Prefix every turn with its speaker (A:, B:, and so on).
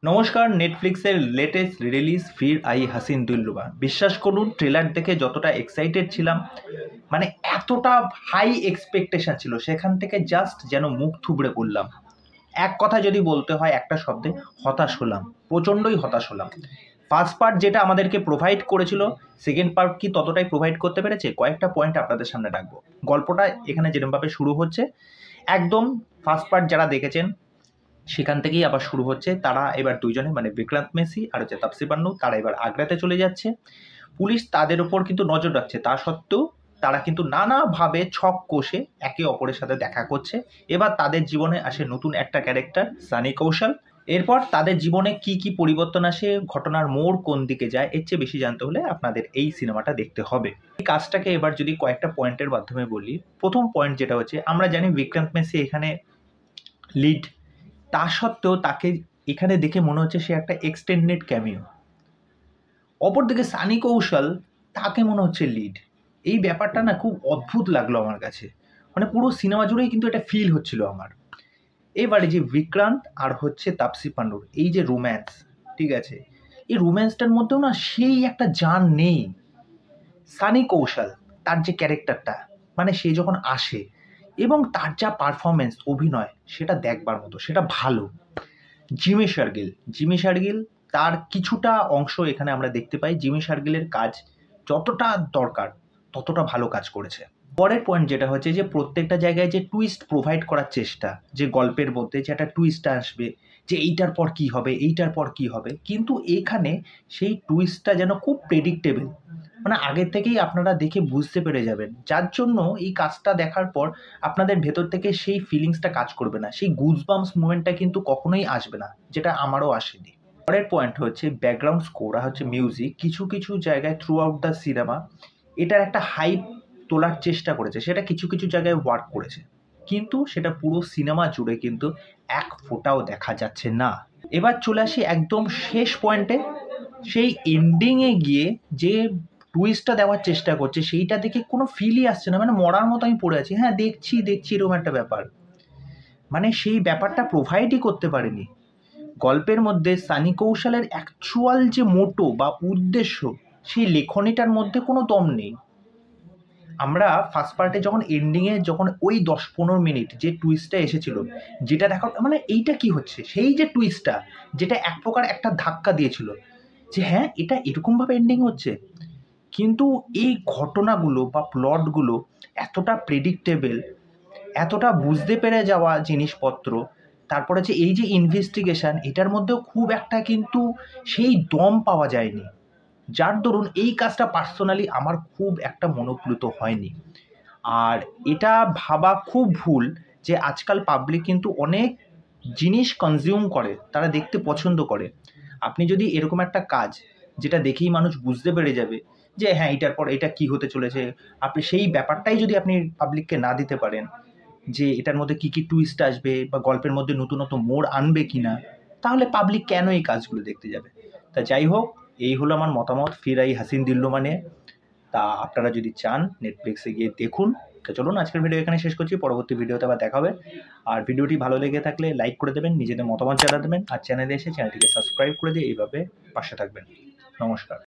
A: নমস্কার, নেটফ্লিক্সের latest release ফির I Hasin Dilruba. বিশ্বাস করুন, ট্রেলার দেখে যতটা এক্সাইটেড ছিলাম, মানে এতটা হাই এক্সপেকটেশন ছিল, সেখান থেকে জাস্ট যেন মুখ থুবড়ে পড়লাম। এক কথা যদি বলতে হয় একটা শব্দে, হতাশ হলাম, প্রচণ্ডই হতাশ হলাম। ফার্স্ট পার্ট যেটা আমাদেরকে প্রোভাইড করেছিল, সেকেন্ড পার্ট কি ততটাই প্রোভাইড করতে পেরেছে? কয়েকটা পয়েন্ট আপনাদের সামনে রাখবো। গল্পটা এখানে যেরকমভাবে শুরু হচ্ছে, একদম ফার্স্ট পার্ট যারা দেখেছেন সেখান থেকেই আবার শুরু হচ্ছে। তারা এবার দুইজনে, মানে বিক্রান্ত মেসি আর হচ্ছে তাপসী পান্নু, তারা এবার আগ্রাতে চলে যাচ্ছে। পুলিশ তাদের ওপর কিন্তু নজর রাখছে, তা সত্ত্বেও তারা কিন্তু নানাভাবে ছক কষে একে অপরের সাথে দেখা করছে। এবার তাদের জীবনে আসে নতুন একটা ক্যারেক্টার, সানি কৌশল। এরপর তাদের জীবনে কি কি পরিবর্তন আসে, ঘটনার মোড় কোন দিকে যায়, এর চেয়ে বেশি জানতে হলে আপনাদের এই সিনেমাটা দেখতে হবে। এই কাজটাকে এবার যদি কয়েকটা পয়েন্টের মাধ্যমে বলি, প্রথম পয়েন্ট যেটা হচ্ছে, আমরা জানি বিক্রান্ত মেসি এখানে লিড, তা সত্ত্বেও তাকে এখানে দেখে মনে হচ্ছে সে একটা এক্সটেন্ডেড ক্যামিও। অপরদিকে সানি কৌশল, তাকে মনে হচ্ছে লিড। এই ব্যাপারটা না খুব অদ্ভুত লাগলো আমার কাছে, মানে পুরো সিনেমা জুড়েই কিন্তু এটা ফিল হচ্ছিল আমার। এবারে যে বিক্রান্ত আর হচ্ছে তাপসী পান্নুর এই যে রোম্যান্স, ঠিক আছে, এই রোম্যান্সটার মধ্যেও না সেই একটা জান নেই। সানি কৌশল, তার যে ক্যারেক্টারটা, মানে সে যখন আসে এবং তার যা পারফরমেন্স, অভিনয়, সেটা দেখবার মতো, সেটা ভালো। জিমি শার্গিল, তার কিছুটা অংশ এখানে আমরা দেখতে পাই। জিমি শার্গিলের কাজ যতটা দরকার ততটা ভালো কাজ করেছে। পরের পয়েন্ট যেটা হচ্ছে যে প্রত্যেকটা জায়গায় যে টুইস্ট প্রোভাইড করার চেষ্টা, যে গল্পের মধ্যে যে একটা টুইস্ট আসবে, যে এইটার পর কি হবে, এইটার পর কি হবে, কিন্তু এখানে সেই টুইস্টটা যেন খুব প্রেডিক্টেবল, মানে আগের থেকেই আপনারা দেখে বুঝতে পেরে যাবেন, যার জন্য এই কাজটা দেখার পর আপনাদের ভেতর থেকে সেই ফিলিংসটা কাজ করবে না, সেই গুজবাম্পস মোমেন্টটা কিন্তু কখনোই আসবে না, যেটা আমারও আসেনি। পরের পয়েন্ট হচ্ছে ব্যাকগ্রাউন্ড স্কোর আর হচ্ছে মিউজিক। কিছু কিছু জায়গায় থ্রু আউট দ্য সিনেমা এটার একটা হাইপ তোলার চেষ্টা করেছে, সেটা কিছু কিছু জায়গায় ওয়ার্ক করেছে, কিন্তু সেটা পুরো সিনেমা জুড়ে কিন্তু এক ফোঁটাও দেখা যাচ্ছে না। এবার চলে আসি একদম শেষ পয়েন্টে, সেই এন্ডিংয়ে গিয়ে যে টুইস্টটা দেওয়ার চেষ্টা করছে, সেইটা দেখে কোনো ফিলই আসছে না, মানে মরার মতো আমি পড়ে আছি। হ্যাঁ, দেখছি এরকম একটা ব্যাপার, মানে সেই ব্যাপারটা প্রোভাইডই করতে পারেনি। গল্পের মধ্যে সানি কৌশলের অ্যাকচুয়াল যে মোটো বা উদ্দেশ্য, সেই লেখনীটার মধ্যে কোনো দম নেই। আমরা ফার্স্ট পার্টে যখন এন্ডিংয়ে যখন ওই 10-15 মিনিট যে টুইস্টটা এসেছিল, যেটা দেখা মানে এইটা কি হচ্ছে, সেই যে টুইস্টটা, যেটা এক প্রকার একটা ধাক্কা দিয়েছিল যে হ্যাঁ এটা এরকমভাবে এন্ডিং হচ্ছে, কিন্তু এই ঘটনাগুলো বা প্লটগুলো এতটা প্রেডিক্টেবল, এতটা বুঝতে পেরে যাওয়া জিনিসপত্র, তারপরে যে এই যে ইনভেস্টিগেশন, এটার মধ্যেও খুব একটা কিন্তু সেই দম পাওয়া যায়নি, যার দরুন এই কাজটা পার্সোনালি আমার খুব একটা মনোপ্লুত হয়নি। আর এটা ভাবা খুব ভুল যে আজকাল পাবলিক কিন্তু অনেক জিনিস কনজিউম করে, তারা দেখতে পছন্দ করে। আপনি যদি এরকম একটা কাজ, যেটা দেখেই মানুষ বুঝতে পেরে যাবে যে হ্যাঁ এটার পর এটা কি হতে চলেছে, আপনি সেই ব্যাপারটাই যদি আপনি পাবলিককে না দিতে পারেন, যে এটার মধ্যে কি কি টুইস্ট আসবে বা গল্পের মধ্যে নতুনত্ব মোড় আনবে কিনা, তাহলে পাবলিক কেন এই কাজগুলো দেখতে যাবে? তা যাই হোক, এই হলো আমার মতামত ফির আই হাসিন দিল্লুমা নিয়ে। তা আপনারা যদি চান নেটফ্লিক্সে গিয়ে দেখুন। তো চলুন, আজকের ভিডিও এখানে শেষ করছি, পরবর্তী ভিডিওতে আবার দেখা হবে। আর ভিডিওটি ভালো লেগে থাকলে লাইক করে দেবেন, নিজেদের মতামত জানা দেবেন, আর চ্যানেলে এসে চ্যানেলটিকে সাবস্ক্রাইব করে দিয়ে এইভাবে পাশে থাকবেন। নমস্কার।